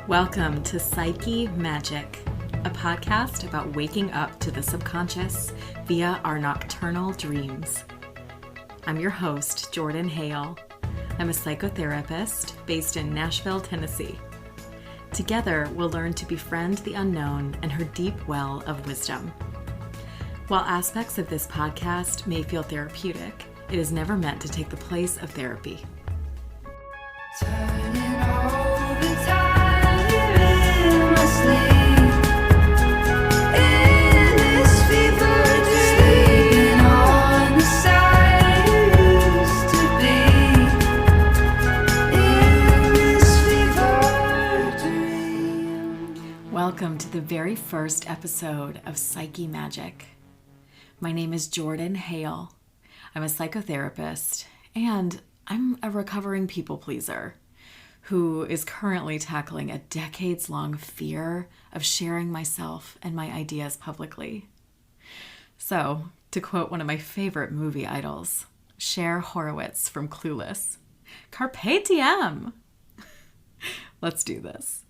Welcome to Psyche Magic, a podcast about waking up to the subconscious via our nocturnal dreams. I'm your host, Jordan Hale. I'm a psychotherapist based in Nashville, Tennessee. Together, we'll learn to befriend the unknown and her deep well of wisdom. While aspects of this podcast may feel therapeutic, it is never meant to take the place of therapy. Turning all the time in my sleep, in this fever dream, sleeping on the side I used to be, in this fever dream. Welcome to the very first episode of Psyche Magic. My name is Jordan Hale. I'm a psychotherapist, and I'm a recovering people pleaser who is currently tackling a decades-long fear of sharing myself and my ideas publicly. So, to quote one of my favorite movie idols, Cher Horowitz from Clueless, Carpe diem! Let's do this.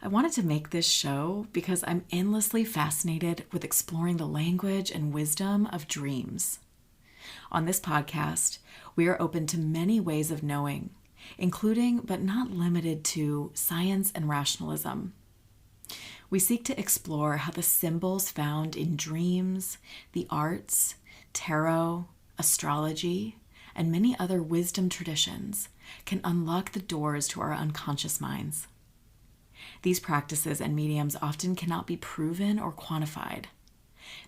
I wanted to make this show because I'm endlessly fascinated with exploring the language and wisdom of dreams. On this podcast, we are open to many ways of knowing, including but not limited to science and rationalism. We seek to explore how the symbols found in dreams, the arts, tarot, astrology, and many other wisdom traditions can unlock the doors to our unconscious minds. These practices and mediums often cannot be proven or quantified.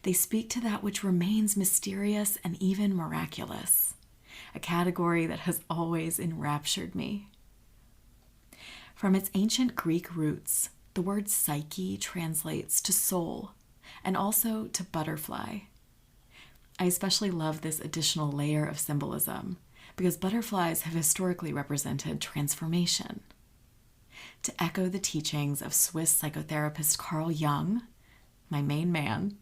They speak to that which remains mysterious and even miraculous, a category that has always enraptured me. From its ancient Greek roots, the word psyche translates to soul and also to butterfly. I especially love this additional layer of symbolism because butterflies have historically represented transformation. To echo the teachings of Swiss psychotherapist Carl Jung, my main man,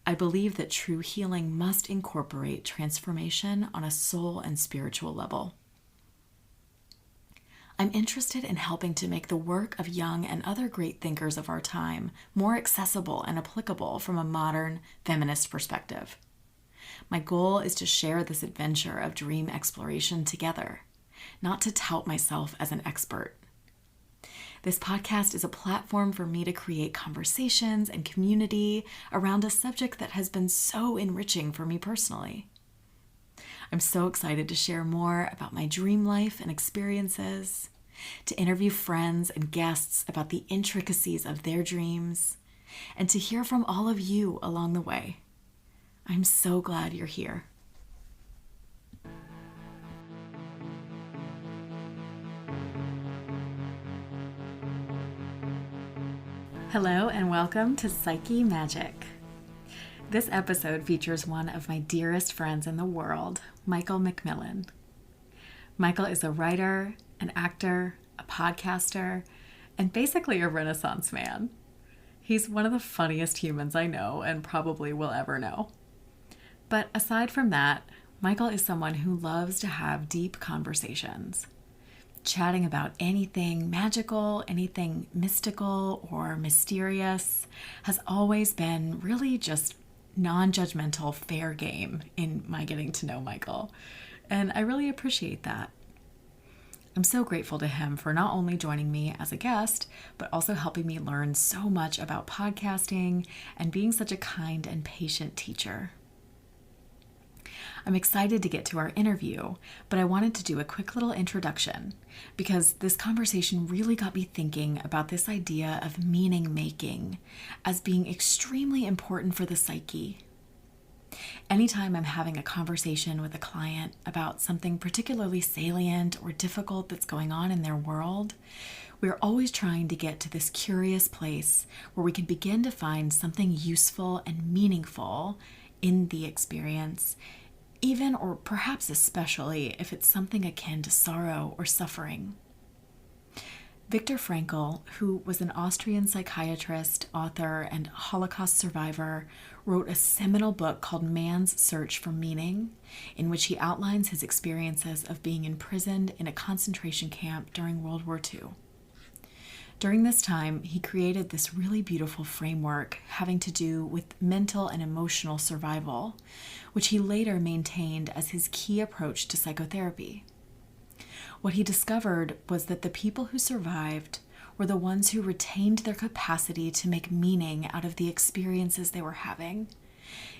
I believe that true healing must incorporate transformation on a soul and spiritual level. I'm interested in helping to make the work of Jung and other great thinkers of our time more accessible and applicable from a modern feminist perspective. My goal is to share this adventure of dream exploration together, not to tout myself as an expert. This podcast is a platform for me to create conversations and community around a subject that has been so enriching for me personally. I'm so excited to share more about my dream life and experiences, to interview friends and guests about the intricacies of their dreams, and to hear from all of you along the way. I'm so glad you're here. Hello and welcome to Psyche Magic. This episode features one of my dearest friends in the world, Michael McMillian. Michael is a writer, an actor, a podcaster, and basically a Renaissance man. He's one of the funniest humans I know and probably will ever know. But aside from that, Michael is someone who loves to have deep conversations. Chatting about anything magical, anything mystical or mysterious has always been really just non-judgmental, fair game in my getting to know Michael. And I really appreciate that. I'm so grateful to him for not only joining me as a guest, but also helping me learn so much about podcasting and being such a kind and patient teacher. I'm excited to get to our interview, but I wanted to do a quick little introduction because this conversation really got me thinking about this idea of meaning making as being extremely important for the psyche. Anytime I'm having a conversation with a client about something particularly salient or difficult that's going on in their world, we're always trying to get to this curious place where we can begin to find something useful and meaningful in the experience, even or perhaps especially if it's something akin to sorrow or suffering. Viktor Frankl, who was an Austrian psychiatrist, author, and Holocaust survivor, wrote a seminal book called Man's Search for Meaning, in which he outlines his experiences of being imprisoned in a concentration camp during World War II. During this time, he created this really beautiful framework having to do with mental and emotional survival, which he later maintained as his key approach to psychotherapy. What he discovered was that the people who survived were the ones who retained their capacity to make meaning out of the experiences they were having,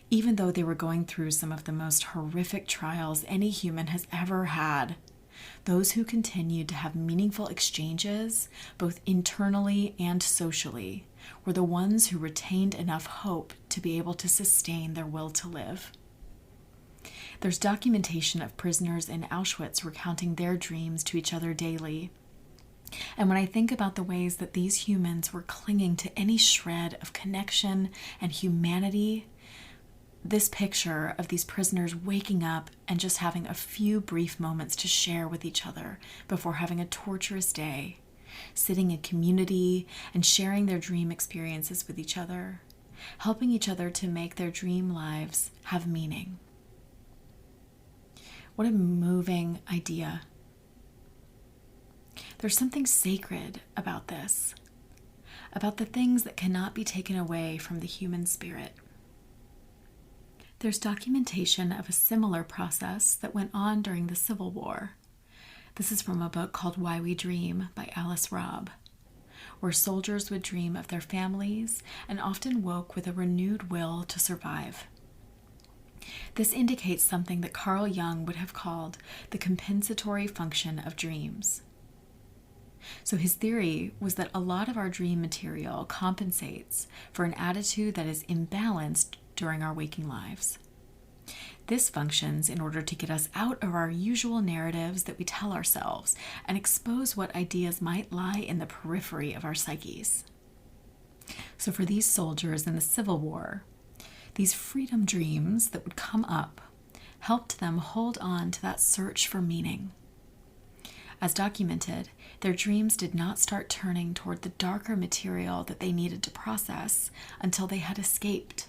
even though they were going through some of the most horrific trials any human has ever had. Those who continued to have meaningful exchanges, both internally and socially, were the ones who retained enough hope to be able to sustain their will to live. There's documentation of prisoners in Auschwitz recounting their dreams to each other daily. And when I think about the ways that these humans were clinging to any shred of connection and humanity, this picture of these prisoners waking up and just having a few brief moments to share with each other before having a torturous day, sitting in community and sharing their dream experiences with each other, helping each other to make their dream lives have meaning. What a moving idea. There's something sacred about this, about the things that cannot be taken away from the human spirit. There's documentation of a similar process that went on during the Civil War. This is from a book called Why We Dream by Alice Robb, where soldiers would dream of their families and often woke with a renewed will to survive. This indicates something that Carl Jung would have called the compensatory function of dreams. So his theory was that a lot of our dream material compensates for an attitude that is imbalanced during our waking lives. This functions in order to get us out of our usual narratives that we tell ourselves and expose what ideas might lie in the periphery of our psyches. So for these soldiers in the Civil War, these freedom dreams that would come up helped them hold on to that search for meaning. As documented, their dreams did not start turning toward the darker material that they needed to process until they had escaped.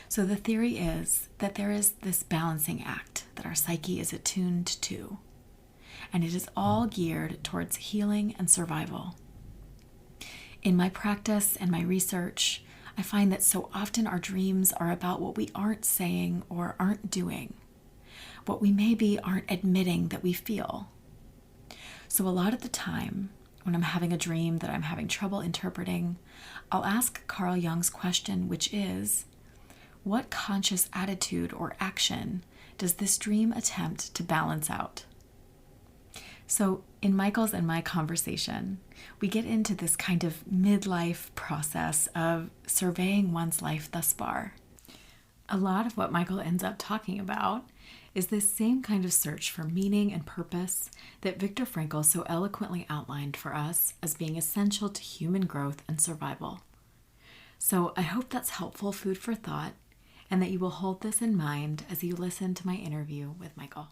So the theory is that there is this balancing act that our psyche is attuned to, and it is all geared towards healing and survival. In my practice and my research, I find that so often our dreams are about what we aren't saying or aren't doing, what we maybe aren't admitting that we feel. So a lot of the time, when I'm having a dream that I'm having trouble interpreting, I'll ask Carl Jung's question, which is, what conscious attitude or action does this dream attempt to balance out? So in Michael's and my conversation, we get into this kind of midlife process of surveying one's life thus far. A lot of what Michael ends up talking about is this same kind of search for meaning and purpose that Viktor Frankl so eloquently outlined for us as being essential to human growth and survival. So I hope that's helpful food for thought, and that you will hold this in mind as you listen to my interview with Michael.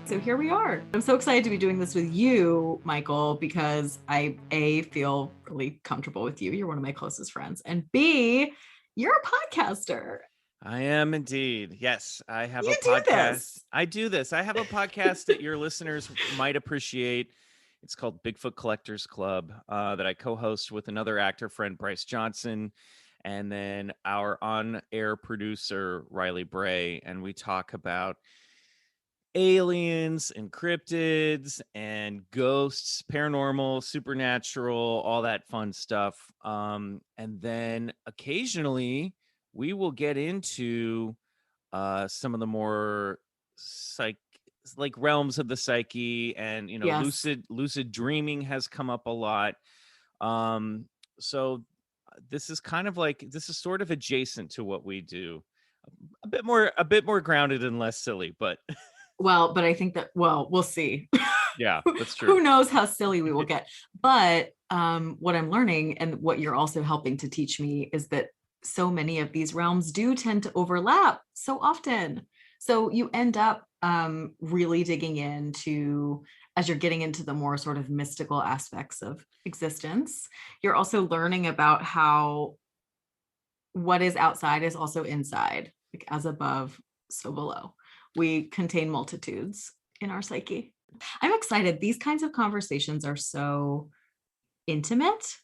So here we are. I'm so excited to be doing this with you, Michael, because I, A, feel really comfortable with you. You're one of my closest friends. And B, you're a podcaster. I am indeed. Yes, I have You a do podcast. this. I do this. I have a podcast that your listeners might appreciate. It's called Bigfoot Collectors Club that I co-host with another actor friend, Bryce Johnson, and then our on-air producer, Riley Bray. And we talk about aliens and cryptids and ghosts, paranormal, supernatural, all that fun stuff. And then occasionally we will get into some of the more like realms of the psyche, and Yes. lucid dreaming has come up a lot. So this is sort of adjacent to what we do, a bit more grounded and less silly, but Well, but I think that, we'll see. yeah, that's Who true. knows how silly we will get. But what I'm learning and what you're also helping to teach me is that so many of these realms do tend to overlap so often. So you end up really digging into, as you're getting into the more sort of mystical aspects of existence, you're also learning about how what is outside is also inside, like as above, so below. We contain multitudes in our psyche. I'm excited. These kinds of conversations are so intimate.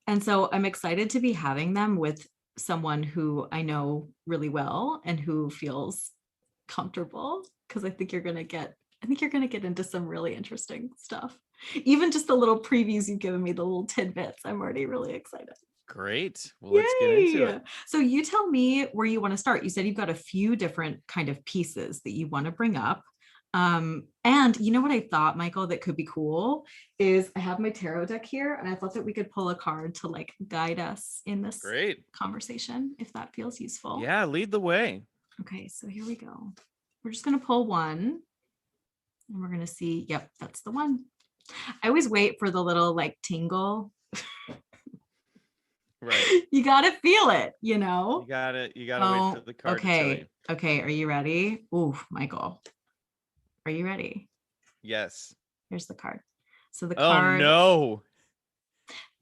And so I'm excited to be having them with someone who I know really well and who feels comfortable, because I think you're going to get into some really interesting stuff. Even just the little previews you've given me, the little tidbits, I'm already really excited. Great. Well, let's get into Yay! it. So you tell me where you want to start. You said you've got a few different kind of pieces that you want to bring up. And you know what I thought, Michael, that could be cool is I have my tarot deck here, and I thought that we could pull a card to like guide us in this Great. conversation, if that feels useful. Yeah, lead the way. Okay, so here we go. We're just going to pull one, and we're going to see. Yep, that's the one. I always wait for the little like tingle. Right. You got to feel it, you know? You gotta wait for the card to tell okay. you. Okay, are you ready? Ooh, Michael. Are you ready? Yes. Here's the card. So the Oh card. no.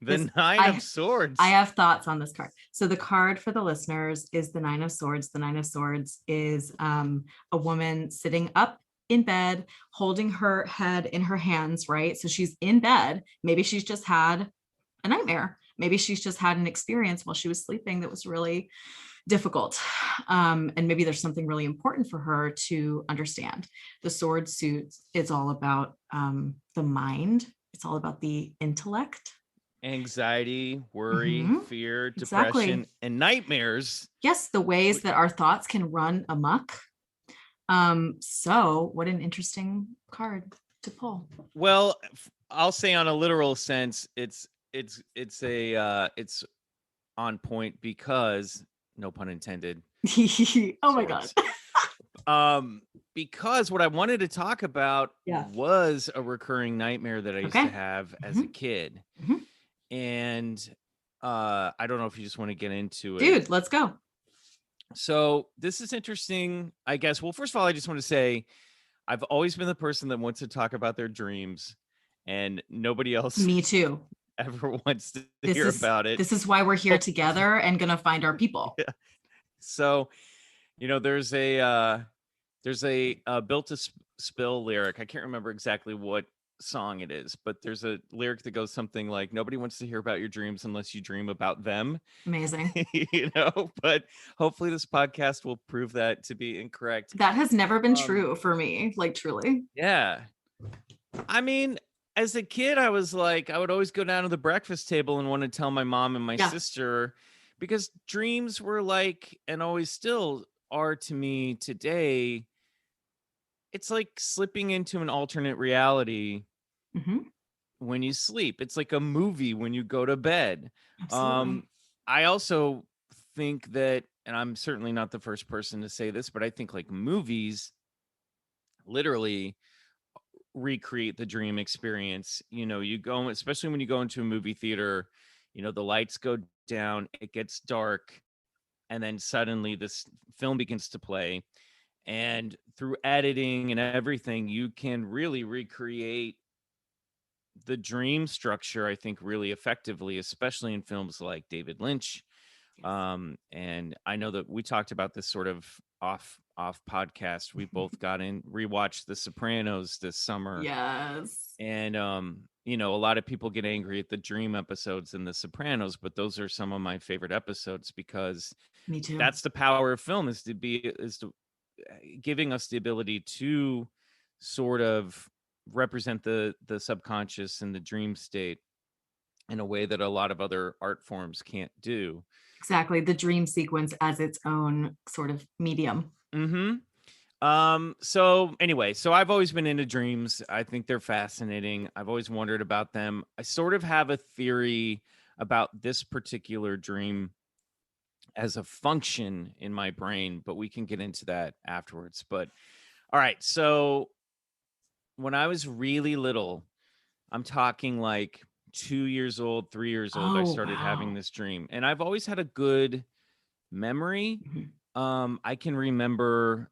The This- Nine of Swords. I have thoughts on this card. So the card for the listeners is the Nine of Swords. The Nine of Swords is a woman sitting up in bed, holding her head in her hands, right? So she's in bed. Maybe she's just had a nightmare. Maybe she's just had an experience while she was sleeping that was really difficult. And maybe there's something really important for her to understand. The sword suit is all about the mind. It's all about the intellect. Anxiety, worry, Mhm. fear, Exactly. depression, and nightmares. Yes, the ways that our thoughts can run amok. So what an interesting card to pull. Well, I'll say on a literal sense, it's on point because, no pun intended. Oh my God. Swords. Because what I wanted to talk about Yeah. was a recurring nightmare that I used to Okay. have as a kid. Mhm. And I don't know if you just want to get into it. Dude, let's go. So this is interesting, I guess. Well, first of all, I just want to say I've always been the person that wants to talk about their dreams, and nobody else Me too. ever wants to This hear is about it. this is why we're here together and gonna find our people. Yeah. So, there's a Built to Spill lyric. I can't remember exactly what song it is, but there's a lyric that goes something like, nobody wants to hear about your dreams unless you dream about them. Amazing. But hopefully this podcast will prove that to be incorrect. That has never been true for me, like truly. Yeah. I mean, as a kid, I was like, I would always go down to the breakfast table and want to tell my mom and my Yeah. sister, because dreams were like, and always still are to me today, it's like slipping into an alternate reality Mhm. when you sleep. It's like a movie when you go to bed. Absolutely. I also think that, and I'm certainly not the first person to say this, but I think like movies literally recreate the dream experience. You go, especially when you go into a movie theater, the lights go down, it gets dark, and then suddenly this film begins to play. And through editing and everything, you can really recreate the dream structure, I think, really effectively, especially in films like David Lynch. And I know that we talked about this sort of off podcast. We both rewatched The Sopranos this summer. Yes. And a lot of people get angry at the dream episodes in The Sopranos, but those are some of my favorite episodes, because Me too. that's the power of film, is to giving us the ability to sort of represent the subconscious and the dream state in a way that a lot of other art forms can't do. Exactly. The dream sequence as its own sort of medium. So anyway, I've always been into dreams. I think they're fascinating. I've always wondered about them. I sort of have a theory about this particular dream as a function in my brain, but we can get into that afterwards. But all right, so when I was really little, I'm talking like 2 years old, 3 years old, I started having this dream, and I've always had a good memory. I can remember,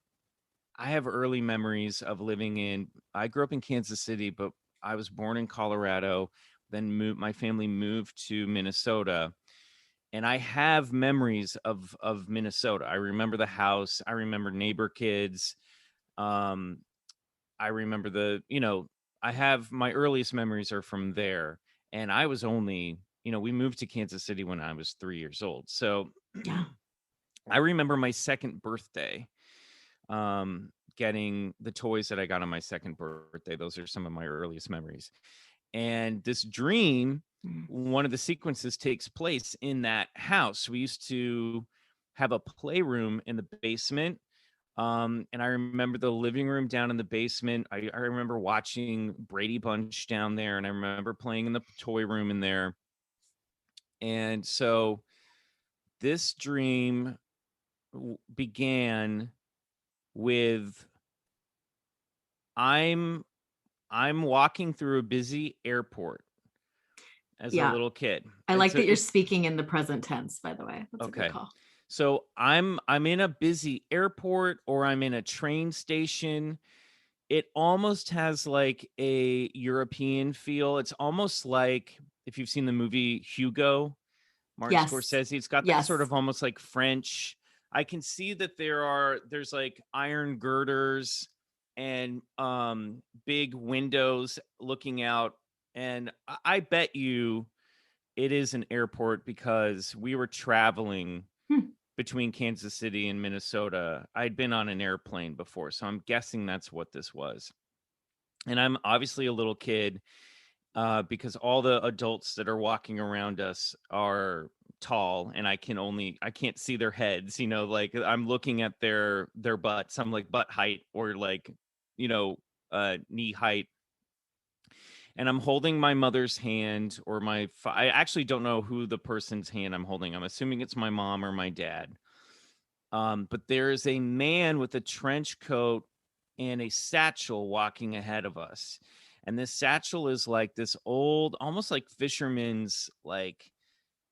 I have early memories of I grew up in Kansas City, but I was born in Colorado, then my family moved to Minnesota. And I have memories of Minnesota. I remember the house. I remember neighbor kids. Um, I remember I have my earliest memories are from there. And I was only, we moved to Kansas City when I was 3 years old. So Yeah. I remember my second birthday, getting the toys that I got on my second birthday. Those are some of my earliest memories. And this dream, Mm. one of the sequences takes place in that house. We used to have a playroom in the basement. And I remember the living room down in the basement. I remember watching Brady Bunch down there, and I remember playing in the toy room in there. And so this dream began with I'm I'm walking through a busy airport as a Yeah. little kid. I like that you're It's speaking in the present tense, by the way. That's a good okay. call. So I'm in a busy airport or I'm in a train station. It almost has like a European feel. It's almost like if you've seen the movie Hugo, Martin Yes. Scorsese, it's got that sort Yes. of almost like French. I can see that there's like iron girders and big windows looking out. And I bet you it is an airport because we were traveling Hmm. between Kansas City and Minnesota. I'd been on an airplane before, so I'm guessing that's what this was. And I'm obviously a little kid, because all the adults that are walking around us are tall, and I can't see their heads. Like I'm looking at their butts. I'm like butt height or like you know knee height, and I'm holding my mother's hand or I actually don't know who the person's hand I'm holding. I'm assuming it's my mom or my dad. But there is a man with a trench coat and a satchel walking ahead of us. And this satchel is like this old, almost like fisherman's like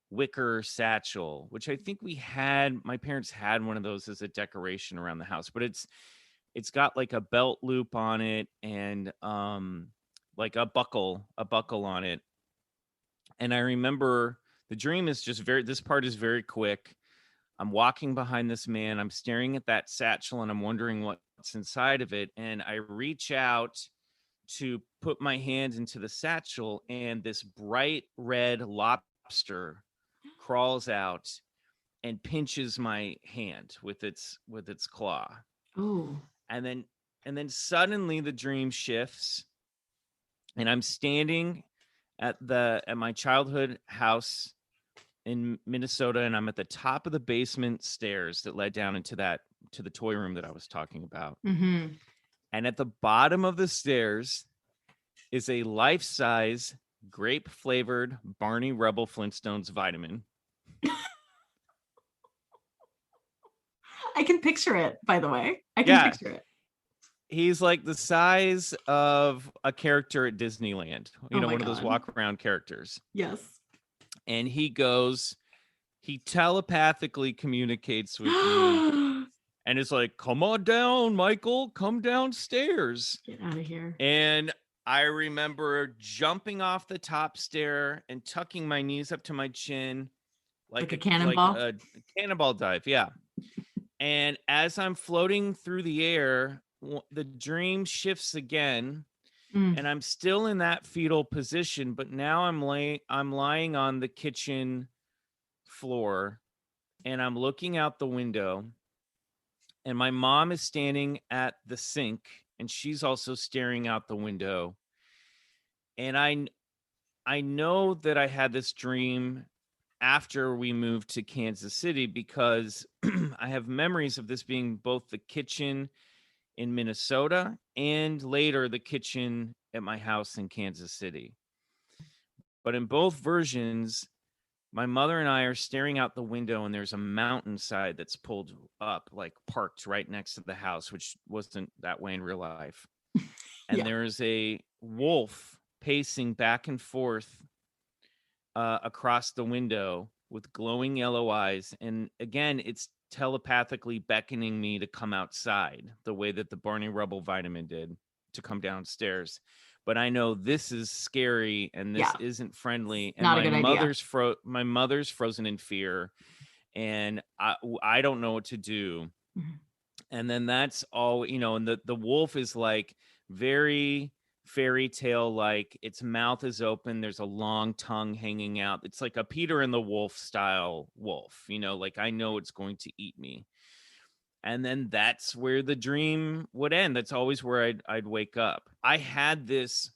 wicker satchel, which I think my parents had one of those as a decoration around the house, but it's got like a belt loop on it and like a buckle on it. And I remember the dream is just this part is very quick. I'm walking behind this man. I'm staring at that satchel and I'm wondering what's inside of it. And I reach out to put my hand into the satchel, and this bright red lobster crawls out and pinches my hand with its claw. Oh. And then suddenly the dream shifts and I'm standing at my childhood house in Minnesota, and I'm at the top of the basement stairs that led down to the toy room that I was talking about. Mm-hmm. And at the bottom of the stairs is a life-size grape flavored Barney Rubble Flintstones vitamin. I can picture it, by the way. I can Yeah, picture it. he's like the size of a character at Disneyland, Oh my one of those God. walk around characters. Yes. And he telepathically communicates with me and it's like, come on down, Michael, come downstairs. Get out of here. And I remember jumping off the top stair and tucking my knees up to my chin Like a cannonball? a cannonball dive. Yeah. And as I'm floating through the air, the dream shifts again. Mm. And I'm still in that fetal position, but now I'm lying on the kitchen floor and I'm looking out the window. And my mom is standing at the sink and she's also staring out the window. And I know that I had this dream after we moved to Kansas City because I have memories of this being both the kitchen in Minnesota and later the kitchen at my house in Kansas City. But in both versions, my mother and I are staring out the window and there's a mountainside that's pulled up, like parked right next to the house, which wasn't that way in real life. And Yeah. there's a wolf pacing back and forth across the window with glowing yellow eyes. And again, it's telepathically beckoning me to come outside the way that the Barney Rubble vitamin did to come downstairs. but I know this is scary and this Yeah, isn't friendly. And not a good idea. my mother's frozen in fear, and I don't know what to do. Mhm. And then that's all, and the wolf is like very fairy tale, like its mouth is open, there's a long tongue hanging out. It's like a Peter and the Wolf style wolf, like I know it's going to eat me. And then that's where the dream would end. That's always where I'd wake up. I had this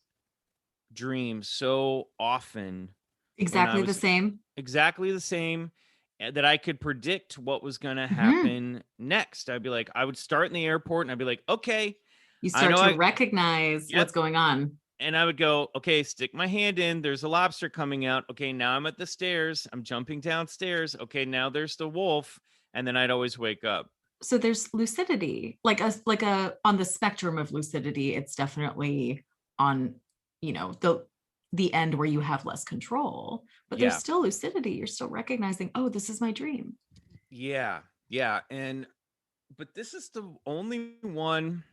dream so often when I Exactly the was same. exactly the same, that I could predict what was going to Mhm. happen next. I would start in the airport and I'd be like, okay, You I start know to I, recognize yep. what's going on. And I would go, okay, stick my hand in. There's a lobster coming out. Okay, now I'm at the stairs. I'm jumping downstairs. Okay, now there's the wolf. And then I'd always wake up. So there's lucidity, like a on the spectrum of lucidity, it's definitely on, the end where you have less control, but there's Yeah. still lucidity. You're still recognizing, oh, this is my dream. Yeah. Yeah. But this is the only one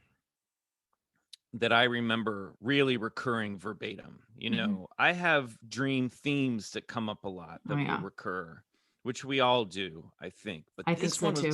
that I remember really recurring verbatim. Mhm. I have dream themes that come up a lot Oh that will yeah, recur, which we all do, I think. But I think so too.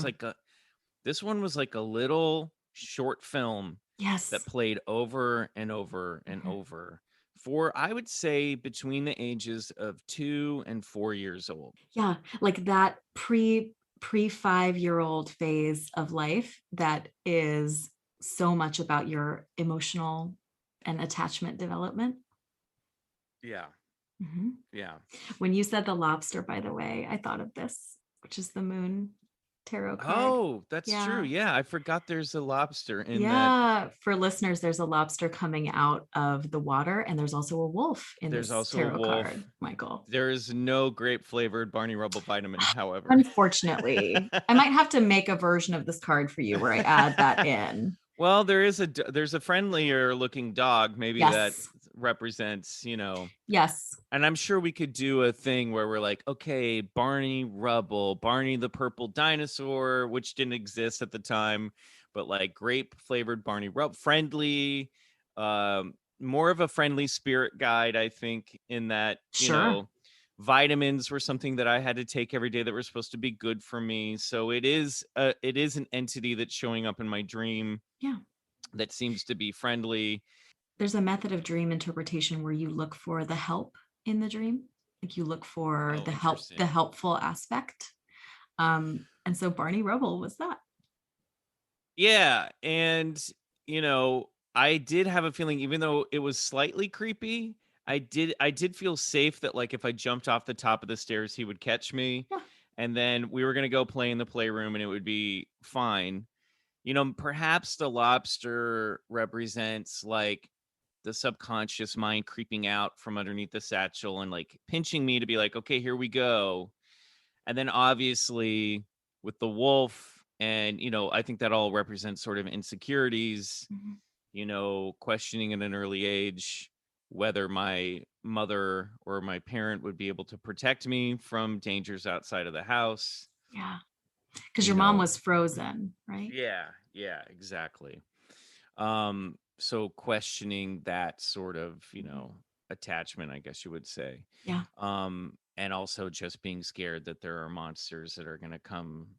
this one was like a little short film that Yes. played over and over and Mhm. over for, I would say, between the ages of 2 and 4 years old. Yeah, like that pre 5-year-old phase of life that is so much about your emotional and attachment development. Yeah. Mhm. Yeah. When you said the lobster, by the way, I thought of this, which is the moon tarot card. Oh, that's true. Yeah. Yeah. I forgot there's a lobster in that. Yeah. For listeners, there's a lobster coming out of the water, and there's also a wolf in There's this also a tarot card, wolf. Michael. There is no grape flavored Barney Rubble vitamin, however. Unfortunately, I might have to make a version of this card for you where I add that in. Well, there's a friendlier looking dog, maybe that Yes. represents, Yes. and I'm sure we could do a thing where we're like, okay, Barney Rubble, Barney the purple dinosaur, which didn't exist at the time, but like grape flavored Barney Rubble, friendly, more of a friendly spirit guide, I think, in that, Sure. vitamins were something that I had to take every day that were supposed to be good for me. So it is an entity that's showing up in my dream Yeah. that seems to be friendly. There's a method of dream interpretation where you look for the help in the dream. Like you look for Oh, the interesting. helpful aspect. And so Barney Rubble was that. Yeah, and I did have a feeling, even though it was slightly creepy, I did feel safe that like if I jumped off the top of the stairs, he would catch me, Yeah. and then we were gonna go play in the playroom, and it would be fine. Perhaps the lobster represents like the subconscious mind creeping out from underneath the satchel and like pinching me to be like, okay, here we go. And then obviously with the wolf, and I think that all represents sort of insecurities, Mhm. questioning at an early age whether my mother or my parent would be able to protect me from dangers outside of the house. Yeah. Because you your mom know was frozen, right? yeah, yeah, exactly. So questioning that sort of, Mhm. attachment, I guess you would say. Yeah. And also just being scared that there are monsters that are going to come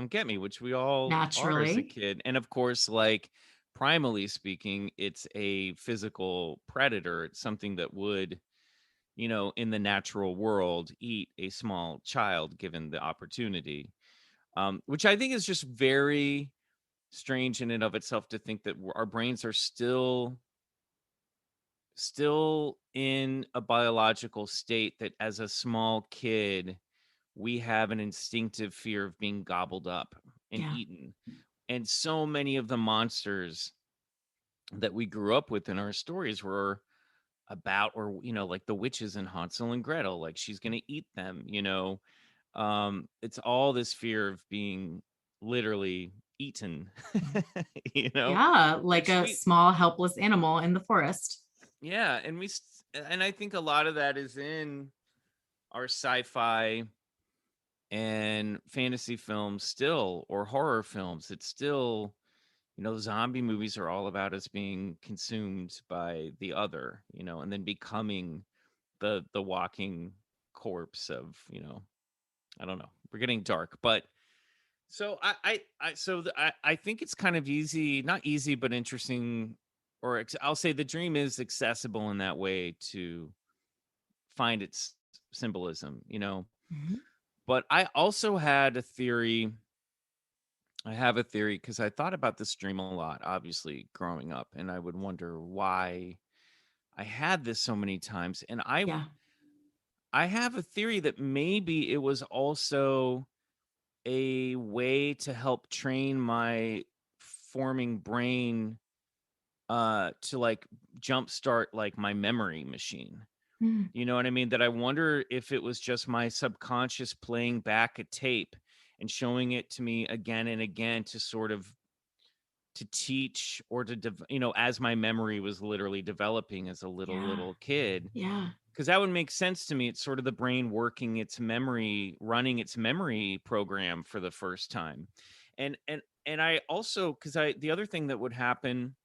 get me, which we all are as a Naturally. kid. And of course, like primally speaking, it's a physical predator. It's something that would, in the natural world eat a small child given the opportunity. Which I think is just very strange in and of itself, to think that our brains are still in a biological state that as a small kid we have an instinctive fear of being gobbled up and Yeah. eaten. And so many of the monsters that we grew up with in our stories were about, or like the witches in Hansel and Gretel, like she's going to eat them. It's all this fear of being literally eaten. Mhm. you know Yeah. Like which a we small, helpless animal in the forest. Yeah, and I think a lot of that is in our sci-fi and fantasy films still, or horror films. It's still, zombie movies are all about us being consumed by the other, and then becoming the walking corpse of, I don't know. We're getting dark, but so I think it's kind of easy, not easy, but interesting, or I'll say the dream is accessible in that way to find its symbolism, Mhm. But I also had a theory. I have a theory because I thought about this dream a lot, obviously, growing up, and I would wonder why I had this so many times. And Yeah. I have a theory that maybe it was also a way to help train my forming brain to like jumpstart like my memory machine. Mm. You know what I mean? That I wonder if it was just my subconscious playing back a tape and showing it to me again and again to sort of to teach or to as my memory was literally developing as a Yeah. little kid, Yeah. because that would make sense to me. It's sort of the brain working its memory, running its memory program for the first time. And I also, because I the other thing that would happen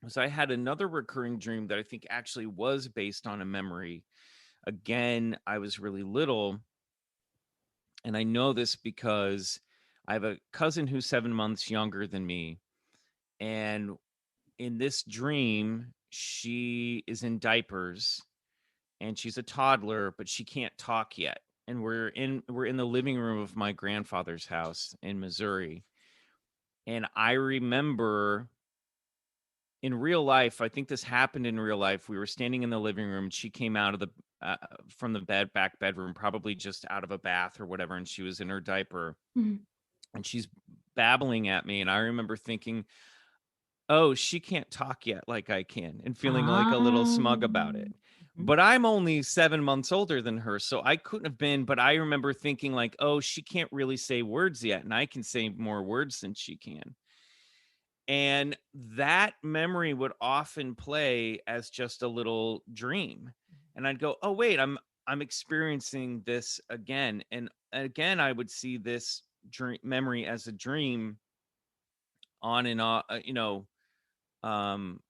was I had another recurring dream that I think actually was based on a memory. Again, I was really little, and I know this because I have a cousin who's 7 months younger than me. And in this dream, she is in diapers and she's a toddler, but she can't talk yet. And we're in the living room of my grandfather's house in Missouri. And I remember in real life, I think this happened in real life. We were standing in the living room and she came out of the from the back bedroom, probably just out of a bath or whatever, and she was in her diaper Mhm. and she's babbling at me. And I remember thinking, oh, she can't talk yet like I can, and feeling like a little smug about it. Mhm. But I'm only 7 months older than her, so I couldn't have been. But I remember thinking, like, oh, she can't really say words yet, and I can say more words than she can. And that memory would often play as just a little dream. And I'd go, oh, wait, I'm experiencing this again. And again, I would see this dream memory as a dream on and off, um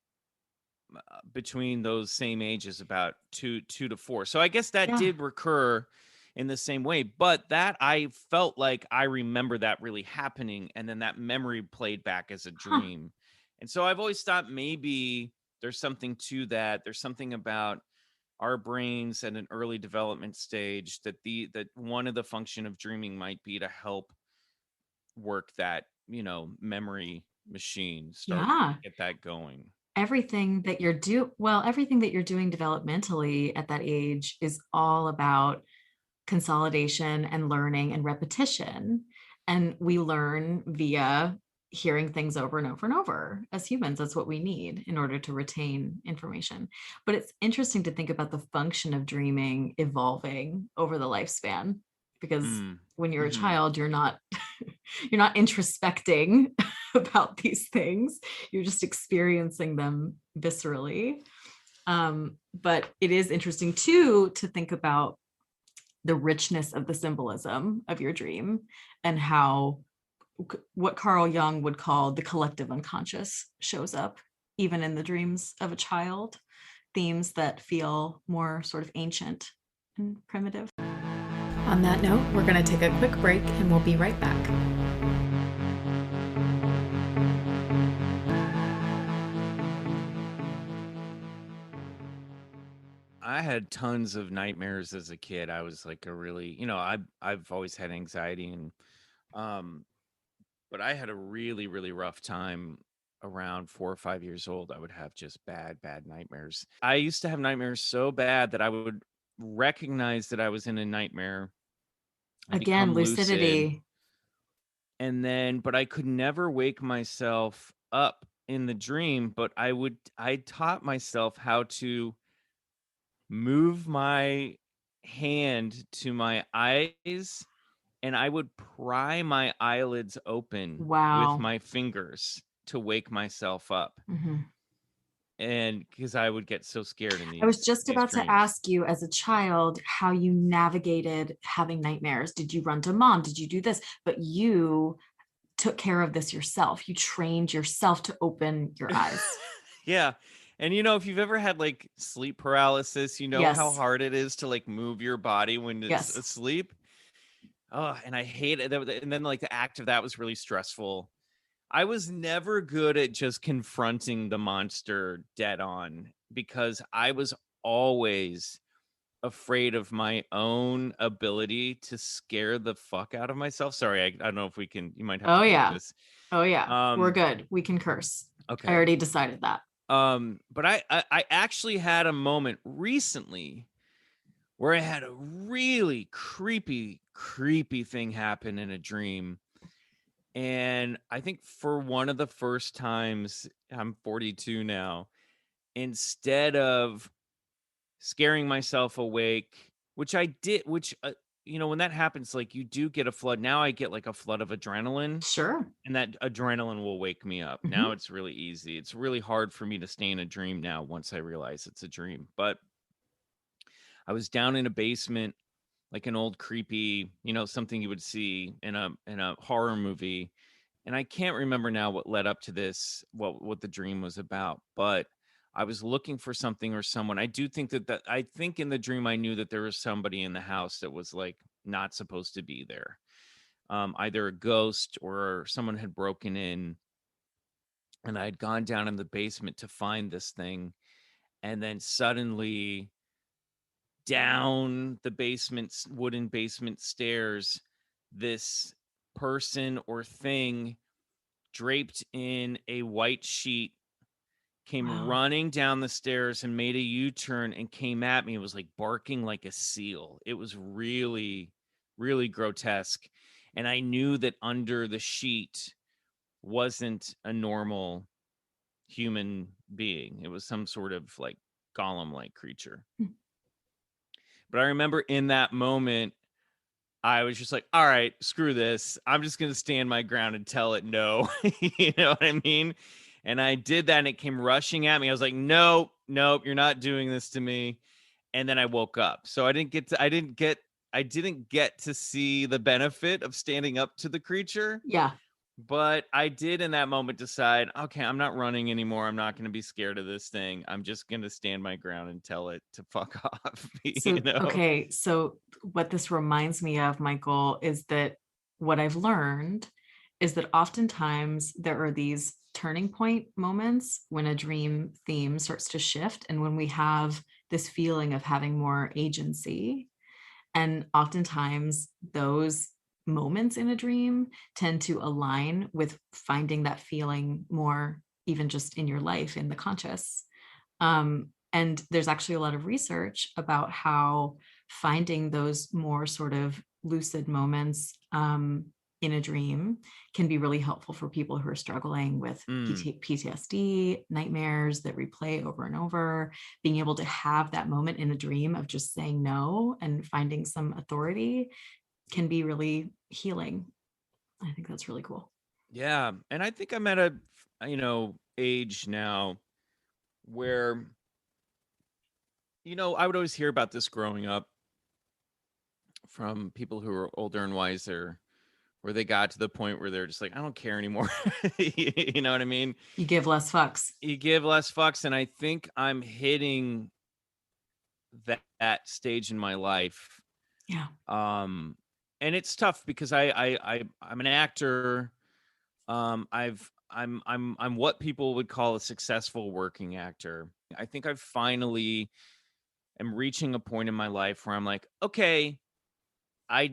between those same ages, about two to four. So I guess that Yeah. did recur in the same way, but that I felt like I remember that really happening, and then that memory played back as a Huh. dream. And so I've always thought maybe there's something to that. There's something about our brains at an early development stage that one of the function of dreaming might be to help work that, memory machine, start Yeah. get that going. Everything that you're doing developmentally at that age is all about consolidation and learning and repetition. And we learn via hearing things over and over and over. As humans, that's what we need in order to retain information. But it's interesting to think about the function of dreaming evolving over the lifespan, because Mm. when you're a Mhm. child, you're not you're not introspecting about these things. You're just experiencing them viscerally. But it is interesting too to think about the richness of the symbolism of your dream, and how what Carl Jung would call the collective unconscious shows up even in the dreams of a child, themes that feel more sort of ancient and primitive. On that note, we're going to take a quick break and we'll be right back. I had tons of nightmares as a kid. I was like a really, I've always had anxiety, and um but I had a really really rough time around 4 or 5 years old. I would have just bad nightmares. I used to have nightmares so bad that I would recognize that I was in a nightmare and Again, become lucid, lucidity. and then but I could never wake myself up in the dream. But I taught myself how to move my hand to my eyes, and I would pry my eyelids open with Wow. my fingers to wake myself up. Mhm. And because I would get so scared in I was these just these about to dreams. ask you, as a child, how you navigated having nightmares. Did you run to mom? Did you do this? But you took care of this yourself. You trained yourself to open your eyes. Yeah. And if you've ever had like sleep paralysis, you know how Yes. hard it is to like move your body when it's Yes. asleep. Oh, and I hate it. And then like the act of that was really stressful. I was never good at just confronting the monster dead on because I was always afraid of my own ability to scare the fuck out of myself. Sorry, I don't know if you might have to Oh bleep yeah. this. Oh yeah. We're Um, good. We can curse. I okay. already decided that. But I actually had a moment recently where I had a really creepy thing happen in a dream. And I think for one of the first times, I'm 42 now, instead of scaring myself awake, which I did, when that happens, like you do get a flood. Now I get like a flood of adrenaline, Sure. and that adrenaline will wake me up. Now Mhm. it's really easy. It's really hard for me to stay in a dream now once I realize it's a dream. But I was down in a basement, like an old creepy, something you would see in a horror movie. And I can't remember now what led up to this, what the dream was about, but I was looking for something or someone. I do think that I think in the dream I knew that there was somebody in the house that was like not supposed to be there. Either a ghost or someone had broken in, and I had gone down in the basement to find this thing, and then suddenly down the wooden basement stairs, this person or thing draped in a white sheet came Wow. running down the stairs and made a U-turn and came at me. It was like barking like a seal. It was really, really grotesque. And I knew that under the sheet wasn't a normal human being. It was some sort of like golem-like creature. Hmm. But I remember in that moment, I was just like, all right, screw this. I'm just going to stand my ground and tell it no. You know what I mean? And I did that and it came rushing at me. I was like, nope, you're not doing this to me. And then I woke up. So I didn't get to see the benefit of standing up to the creature. Yeah. But I did in that moment decide, okay, I'm not running anymore. I'm not going to be scared of this thing. I'm just going to stand my ground and tell it to fuck off. So, okay. So, what this reminds me of, Michael, is that what I've learned is that oftentimes there are these turning point moments when a dream theme starts to shift and when we have this feeling of having more agency. And oftentimes those moments in a dream tend to align with finding that feeling more, even just in your life, in the conscious. And there's actually a lot of research about how finding those more sort of lucid moments in a dream can be really helpful for people who are struggling with Mm, PTSD, nightmares that replay over and over. Being able to have that moment in a dream of just saying no and finding some authority can be really healing. I think that's really cool. yeah. And I think I'm at a, age now where, I would always hear about this growing up from people who are older and wiser, where they got to the point where they're just like, I don't care anymore. You know what I mean? You give less fucks. You give less fucks. And I think I'm hitting that stage in my life. Yeah. Um, and it's tough because I'm an actor. I'm what people would call a successful working actor. I think I've finally am reaching a point in my life where I'm like, okay, I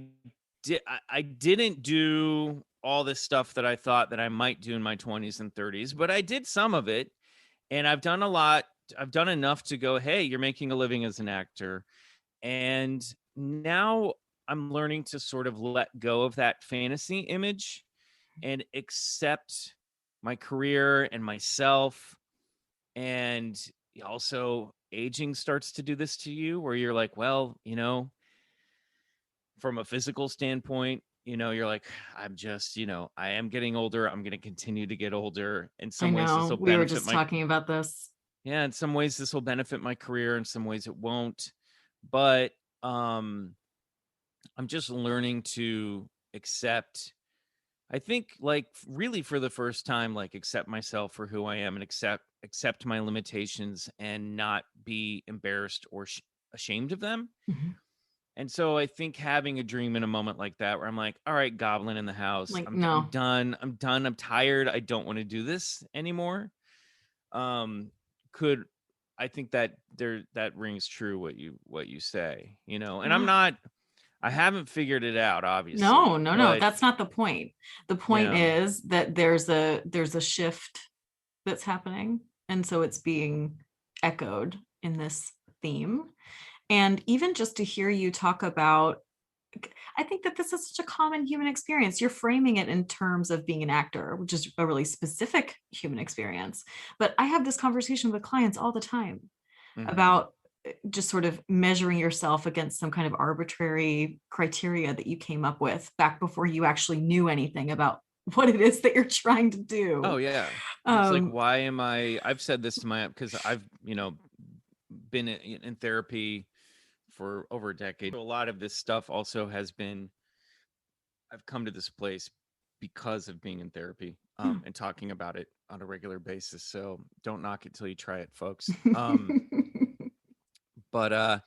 I didn't do all this stuff that I thought that I might do in my 20s and 30s, but I did some of it, and I've done a lot. I've done enough to go, hey, you're making a living as an actor. And now I'm learning to sort of let go of that fantasy image and accept my career and myself. And also, aging starts to do this to you where you're like, well, from a physical standpoint, you're like, I'm just, I am getting older. I'm going to continue to get older. In I some ways, this know. will We were benefit just my, talking about this. yeah, in some ways, this will benefit my career. In some ways, it won't. But I'm just learning to accept I think like really for the first time, like accept myself for who I am and accept my limitations and not be embarrassed or ashamed of them. Mhm. And so I think having a dream in a moment like that where I'm like, all right, goblin in the house. Like, I'm no. done. I'm done. I'm tired. I don't want to do this anymore. Um could I think that that rings true what you say, you know. And Yeah. I haven't figured it out No, obviously, no, no. but That's not the point. The point yeah. is that there's a shift that's happening. And so it's being echoed in this theme. And even just to hear you talk about, I think that this is such a common human experience. You're framing it in terms of being an actor, which is a really specific human experience. But I have this conversation with clients all the time Mhm. about just sort of measuring yourself against some kind of arbitrary criteria that you came up with back before you actually knew anything about what it is that you're trying to Oh do. yeah. It's like, Um, why am I've said this to my, because I've, been in therapy for over a decade. A lot of this stuff also has been, I've come to this place because of being in therapy, yeah. and talking about it on a regular basis. So don't knock it till you try it, folks. But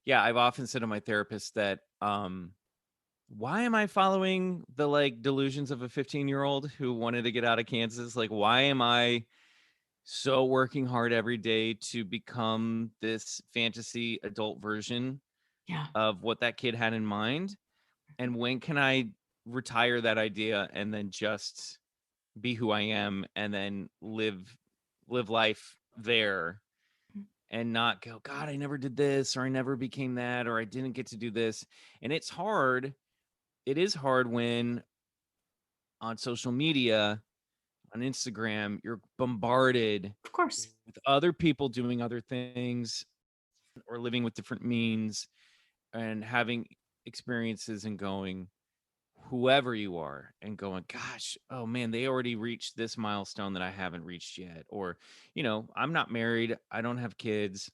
yeah, I've often said to my therapist that why am I following the like delusions of a 15-year-old who wanted to get out of Kansas? Like, why am I so working hard every day to become this fantasy adult version Yeah. of what that kid had in mind? And when can I retire that idea and then just be who I am and then live life there and not go, God, I never did this, or I never became that, or I didn't get to do this. And it's hard. It is hard when on social media, on Instagram, you're bombarded Of course. with other people doing other things or living with different means and having experiences and going, whoever you are, and going, gosh, oh man, they already reached this milestone that I haven't reached yet. Or, I'm not married, I don't have kids.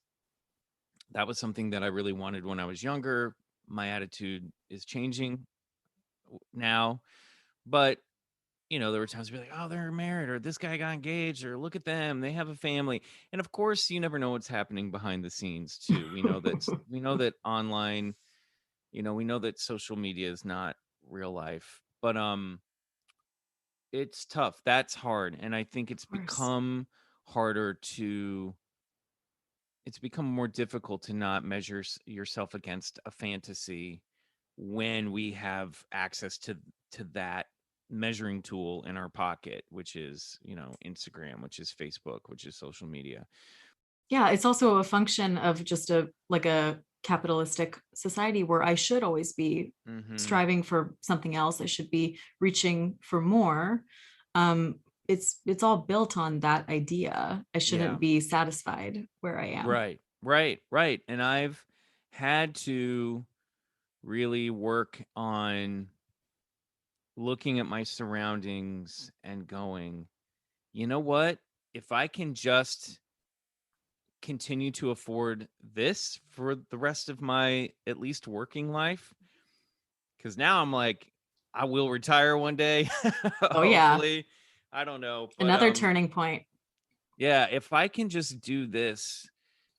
That was something that I really wanted when I was younger. My attitude is changing now, but there were times to be like, oh, they're married, or this guy got engaged, or look at them, they have a family. And of course, you never know what's happening behind the scenes too. We know that online, we know that social media is not real life, but it's tough. That's hard. And I think Of course. harder to it's become more difficult to not measure yourself against a fantasy when we have access to that measuring tool in our pocket, which is, Instagram, which is Facebook, which is social media. Yeah, it's also a function of just a capitalistic society where I should always be Mhm. striving for something else. I should be reaching for more. Um, it's all built on that idea. I Yeah. shouldn't be satisfied where I am. Right. Right. Right. And I've had to really work on looking at my surroundings and going, you know what? If I can just continue to afford this for the rest of my at least working life, because now I'm like, I will retire one day, Oh yeah, hopefully. I don't know, but another turning point. yeah, if I can just do this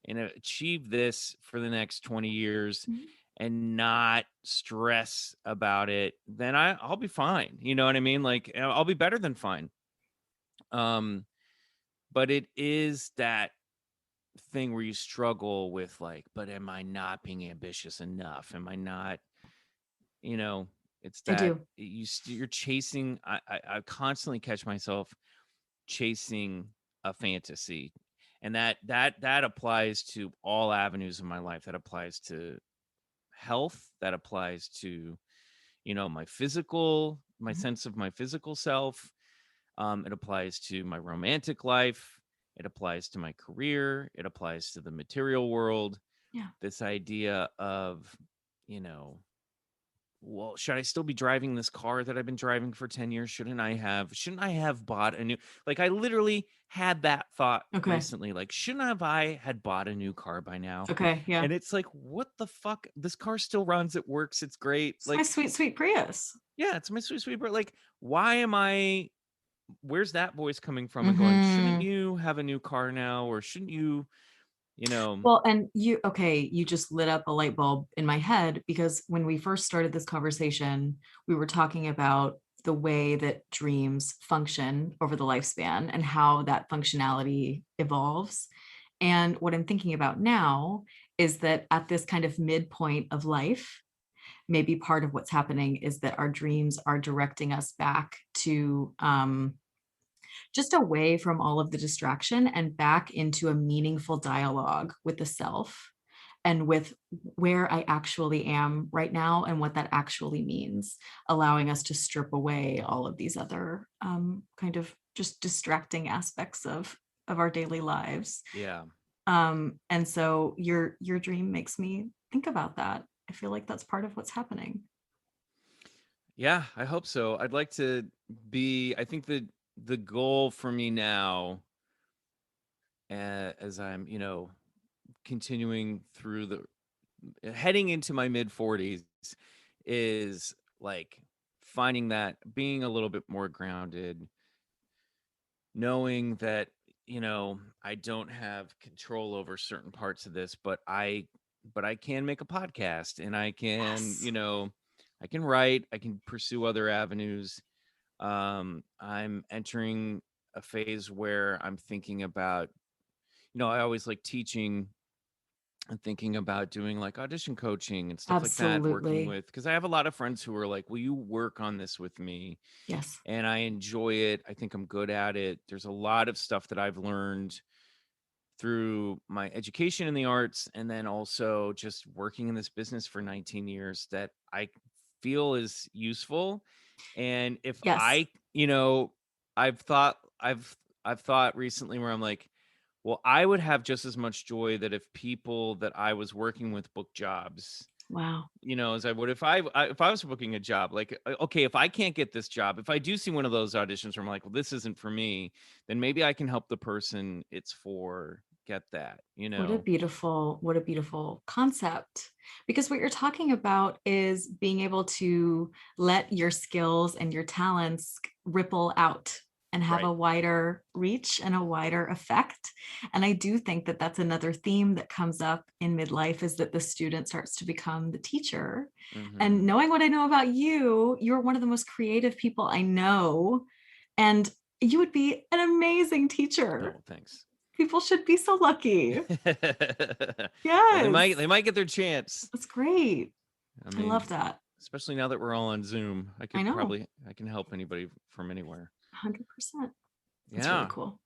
and achieve this for the next 20 years Mhm. and not stress about it, then I'll be fine. You know what I mean? Like I'll be better than fine. Um, but it is that thing where you struggle with like, but am I not being ambitious enough? Am I not, you know, it's I that do. you're chasing. I constantly catch myself chasing a fantasy, and that applies to all avenues of my life. That applies to health. That applies to my Mhm. sense of my physical self. It applies to my romantic life. It applies to my career. It applies to the material world. Yeah. This idea of, you know, well, should I still be driving this car that I've been driving for 10 years? Shouldn't I have bought a new, like, I literally had that thought Okay. recently. Like, shouldn't have I had bought a new car by now? Okay. Yeah. And it's like, what the fuck? This car still runs. It works. It's great. It's my Like, sweet, sweet Prius. Yeah, it's my sweet, sweet bird. Like, why am I? Where's that voice coming from? And going, shouldn't Hmm. you have a new car now, or shouldn't you? You know, Well, and you just lit up a light bulb in my head because when we first started this conversation, we were talking about the way that dreams function over the lifespan and how that functionality evolves. And what I'm thinking about now is that at this kind of midpoint of life, maybe part of what's happening is that our dreams are directing us back to just away from all of the distraction and back into a meaningful dialogue with the self and with where I actually am right now and what that actually means, allowing us to strip away all of these other kind of just distracting aspects of our daily lives. yeah, And so your dream makes me think about that. I feel like that's part of what's happening. yeah. I hope so. I'd like to be. I think the goal for me now, as I'm, continuing through the heading into my mid 40s, is like finding that being a little bit more grounded, knowing that I don't have control over certain parts of this, but I can make a podcast, and I can, Yes. I can write, I can pursue other avenues. I'm entering a phase where I'm thinking about, I always like teaching and thinking about doing like audition coaching and stuff like that, working Absolutely. with, because I have a lot of friends who are like, will you work on this with me? Yes. And I enjoy it. I think I'm good at it. There's a lot of stuff that I've learned through my education in the arts, and then also just working in this business for 19 years, that I feel is useful. And if Yes. I, you know, I've thought I've thought recently where I'm like, well, I would have just as much joy that if people that I was working with book jobs, Wow. as I would if I was booking a job. Like, okay, if I can't get this job, if I do see one of those auditions where I'm like, well, this isn't for me, then maybe I can help the person it's for get that, What a beautiful concept. Because what you're talking about is being able to let your skills and your talents ripple out and have a Right. wider reach and a wider effect. And I do think that that's another theme that comes up in midlife is that the student starts to become the teacher. And Hmm. knowing what I know about you, you're one of the most creative people I know. And you would be an amazing teacher. Oh, thanks. People should be so lucky. Well, they might Yes, they might get their chance. that's great. I I love mean, that. especially now that we're all on Zoom, I know, I can help anybody from anywhere. 100%. That's really Yeah. cool.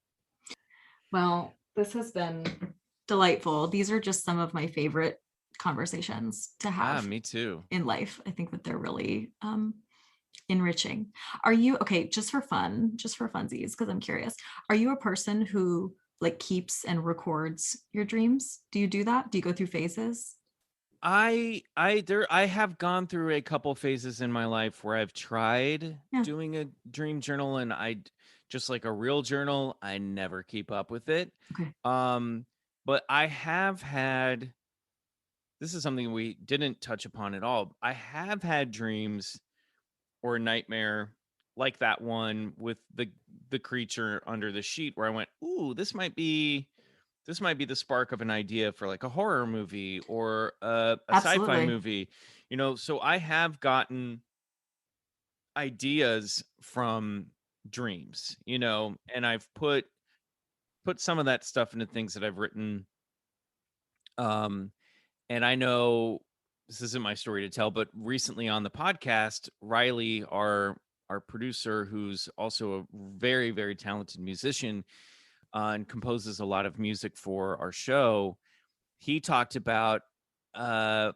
Well, this has been delightful. These are just some of my favorite conversations to Ah, have me too. in life. I think that they're really enriching. Are you okay, just for funsies, because I'm curious, are you a person who like keeps and records your dreams? Do you do that? Do you go through phases? I have gone through a couple phases in my life where I've tried Yeah. doing a dream journal, and just like a real journal, I never keep up with it. Okay. Um, but I have had, this is something we didn't touch upon at all. I have had dreams or a nightmare like that one with the creature under the sheet, where I went, "Ooh, this might be the spark of an idea for like a horror movie or a sci-fi Absolutely. movie." So I have gotten ideas from dreams, and I've put some of that stuff into things that I've written. Um, and I know this isn't my story to tell, but recently on the podcast, Riley, our producer, who's also a very, very talented musician, and composes a lot of music for our show, he talked about uh,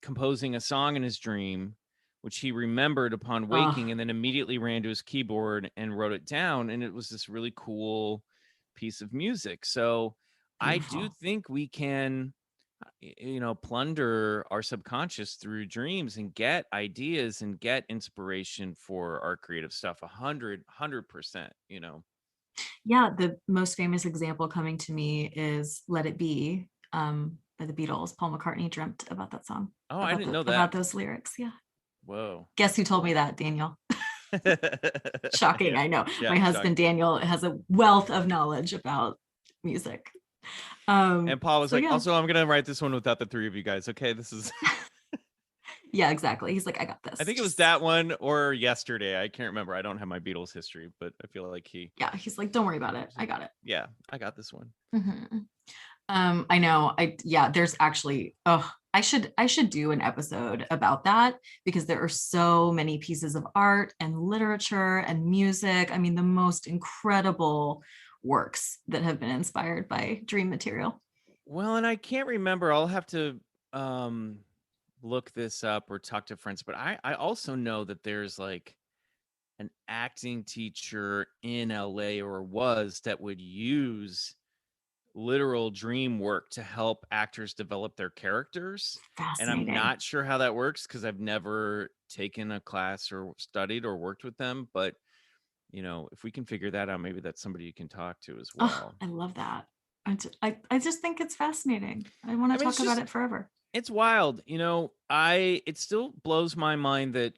composing a song in his dream, which he remembered upon Oh, waking, and then immediately ran to his keyboard and wrote it down. And it was this really cool piece of music. So I do beautiful. think we can, plunder our subconscious through dreams and get ideas and get inspiration for our creative stuff. 100%, Yeah, the most famous example coming to me is Let It Be by the Beatles. Paul McCartney dreamt about that song, Oh, I didn't know about that. those lyrics. Yeah. Whoa. Guess who told me that, Daniel? Shocking, Yeah. I know. Yeah. My husband Shocking. Daniel has a wealth of knowledge about music. And Paul was So like, yeah. also, I'm gonna write this one without the three of you guys. Okay, this is. Yeah, exactly. He's like, I got I this. think it was Just that one or yesterday. I can't remember. I don't have my Beatles history, but I feel like yeah, he's like, don't worry about it. I got it. yeah, I got this one. Mhm. I know. There's actually, I should do an episode about that because there are so many pieces of art and literature and music. I mean, the most incredible works that have been inspired by dream material. Well, and I can't remember. I'll have to um look this up or talk to friends, but I also know that there's like an acting teacher in LA or was that would use literal dream work to help actors develop their characters. And I'm Fascinating. not sure how that works because I've never taken a class or studied or worked with them. But, if we can figure that out, maybe that's somebody you can talk to as Oh, well. I love that. I just think it's fascinating. I want I to mean, it's talk about just, it forever. it's wild. It still blows my mind that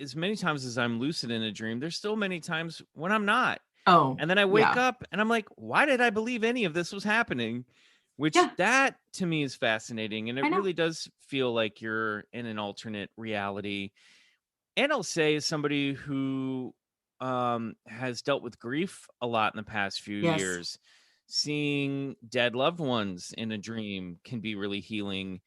as many times as I'm lucid in a dream, there's still many times when I'm not. Oh, And then I wake yeah. up and I'm like, why did I believe any of this was happening? Which Yeah, that to me is fascinating. And I it know. really does feel like you're in an alternate reality. And I'll say, as somebody who has dealt with grief a lot in the past few Yes. years, seeing dead loved ones in a dream can be really healing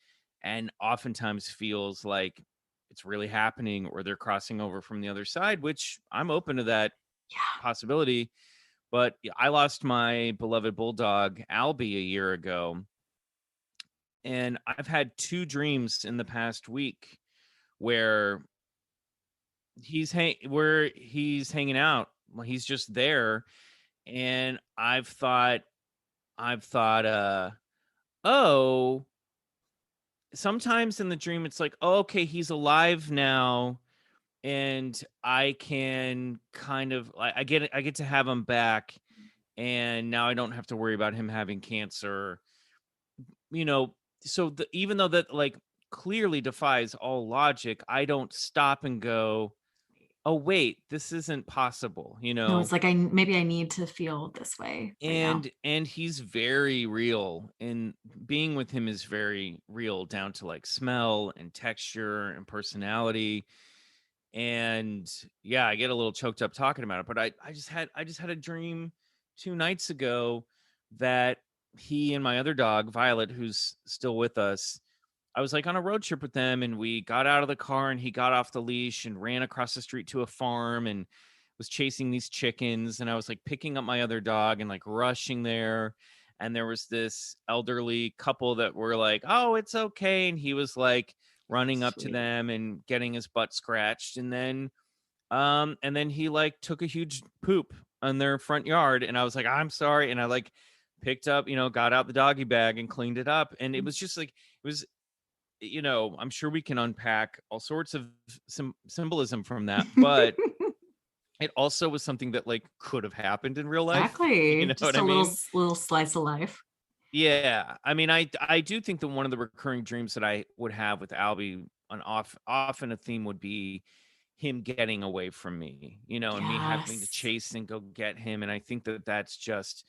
and oftentimes feels like it's really happening or they're crossing over from the other side, which I'm open to that Yeah. possibility. But I lost my beloved bulldog, Albie, a year ago. And I've had two dreams in the past week where where he's hanging out. Well, he's just there. And I've thought, oh, sometimes in the dream, it's like, oh, okay, he's alive now. And I can kind of, I get to have him back. And now I don't have to worry about him having cancer, you know. So even though that like clearly defies all logic, I don't stop and go, oh wait, this isn't possible, No, it's like maybe I need to feel this way right now. and he's very real, and being with him is very real, down to like smell and texture and personality. And yeah, I get a little choked up talking about it, but I just had a dream 2 nights ago that he and my other dog Violet, who's still with us, I was like on a road trip with them, and we got out of the car and he got off the leash and ran across the street to a farm and was chasing these chickens. And I was like picking up my other dog and like rushing there. And there was this elderly couple that were like, oh, it's okay. And he was like running up to Sweet. them and getting his butt scratched. And then he like took a huge poop on their front yard. And I was like, I'm sorry. And I like picked up, got out the doggy bag and cleaned it up. And it was just like, it was, I'm sure we can unpack all sorts of some symbolism from that, but it also was something that like could have happened in real life. You Exactly. know what Just I a little mean? little slice of life. Yeah. I mean, I do think that one of the recurring dreams that I would have with Albie on often a theme would be him getting away from me, and me having to Yes. chase and go get him. And I think that that's just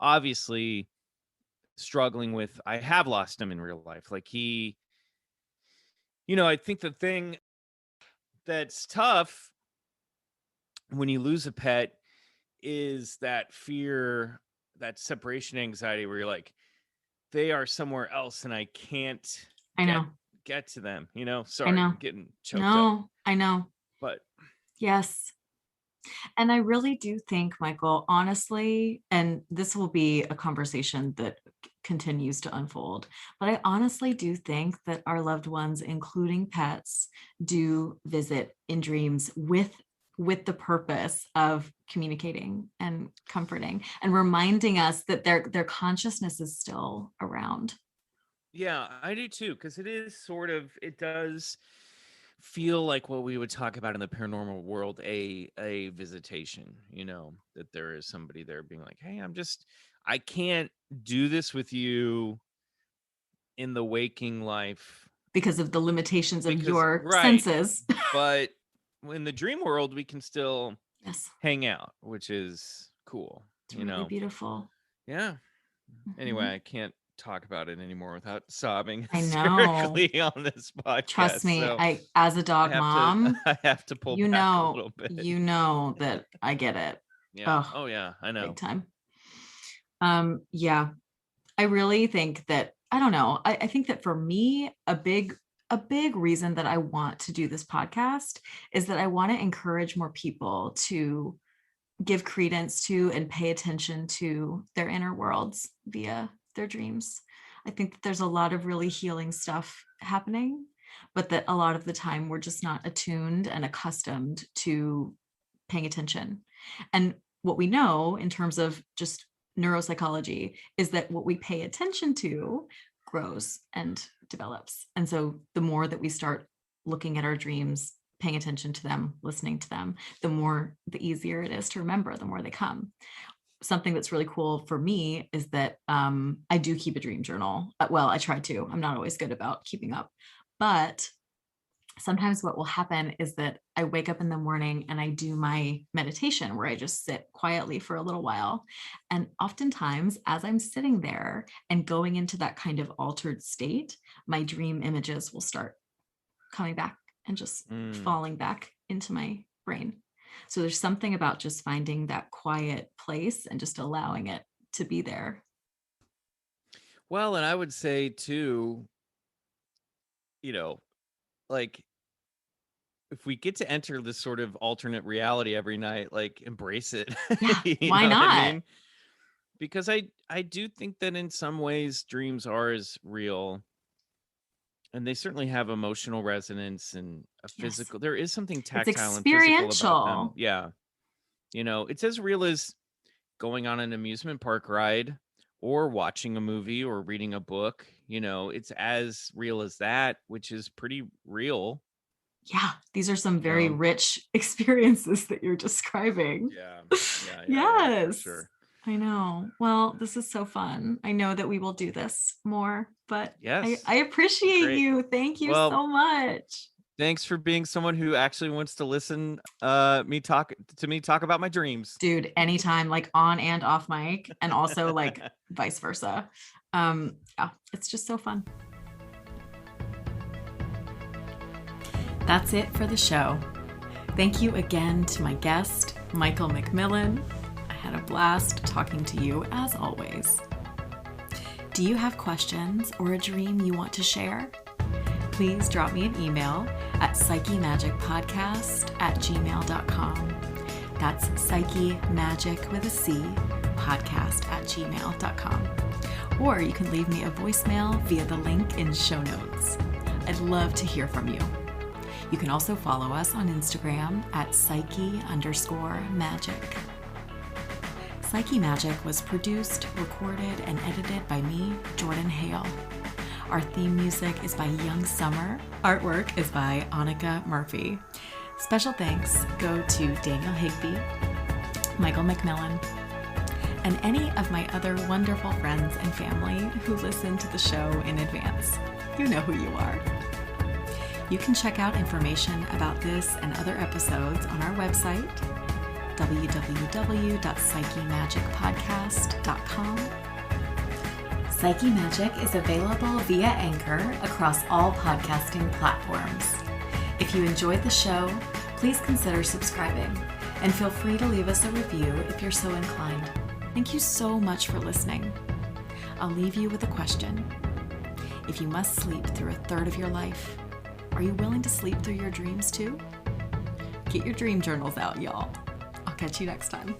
obviously struggling with. I have lost him in real life. Like I think the thing that's tough when you lose a pet is that fear, that separation anxiety where you're like, they are somewhere else and I can't I get know. get to them, I Sorry, know. I'm getting choked up. No, I know. But Yes. And I really do think, Michael, honestly, and this will be a conversation that continues to unfold, but I honestly do think that our loved ones, including pets, do visit in dreams with the purpose of communicating and comforting and reminding us that their consciousness is still around. yeah, I do too, because it does feel like what we would talk about in the paranormal world, a visitation, that there is somebody there being like, hey, I can't do this with you in the waking life, because of the limitations of Because- your right. senses. But in the dream world, we can still Yes. hang out, which is cool. It's really beautiful. Yeah. Mhm. Anyway, I can't talk about it anymore without sobbing I know. hysterically on this podcast. Trust me, so I as a dog mom, I have to pull you back a know, little bit. you know that I get it. Yeah. Oh, Oh yeah, I know. big time. Yeah, I really think that, I don't know, I think that for me, a big reason that I want to do this podcast is that I want to encourage more people to give credence to and pay attention to their inner worlds via their dreams. I think that there's a lot of really healing stuff happening, but that a lot of the time we're just not attuned and accustomed to paying attention. And what we know in terms of just neuropsychology is that what we pay attention to grows and develops. And so the more that we start looking at our dreams, paying attention to them, listening to them, the easier it is to remember, the more they come. Something that's really cool for me is that I do keep a dream journal. Well, I try to. I'm not always good about keeping up, but sometimes what will happen is that I wake up in the morning and I do my meditation where I just sit quietly for a little while. And oftentimes, as I'm sitting there and going into that kind of altered state, my dream images will start coming back and just falling back into my brain. So there's something about just finding that quiet place and just allowing it to be there. Well, and I would say too, like if we get to enter this sort of alternate reality every night, like embrace it. Yeah, You why know what I not? mean? Because I do think that in some ways dreams are as real, and they certainly have emotional resonance and a Yes. physical. There is something It's tactile and physical about them. experiential. Yeah. It's as real as going on an amusement park ride or watching a movie or reading a book. It's as real as that, which is pretty real. Yeah, these are some very know? rich experiences that you're describing. Yeah. For Yes. sure. I know. Well, this is so fun. I know that we will do this more, but Yes. I appreciate Great. you. Thank you Well, so much. Thanks for being someone who actually wants to listen me talk about my dreams. Dude, anytime, like on and off mic, and also like vice versa. Yeah, it's just so fun. That's it for the show. Thank you again to my guest, Michael McMillian. I had a blast talking to you as always. Do you have questions or a dream you want to share? Please drop me an email at psychemagicpodcast@gmail.com. That's Psyche Magic with a C, podcast@gmail.com. Or you can leave me a voicemail via the link in show notes. I'd love to hear from you. You can also follow us on Instagram at Psyche_Magic. Psyche Magic was produced, recorded, and edited by me, Jordan Hale. Our theme music is by Young Summer. Artwork is by Annika Murphy. Special thanks go to Daniel Higby, Michael McMillian, and any of my other wonderful friends and family who listen to the show in advance. You know who you are. You can check out information about this and other episodes on our website, www.psychemagicpodcast.com. Psyche Magic is available via Anchor across all podcasting platforms. If you enjoyed the show, please consider subscribing and feel free to leave us a review if you're so inclined. Thank you so much for listening. I'll leave you with a question. If you must sleep through a third of your life, are you willing to sleep through your dreams too? Get your dream journals out, y'all. I'll catch you next time.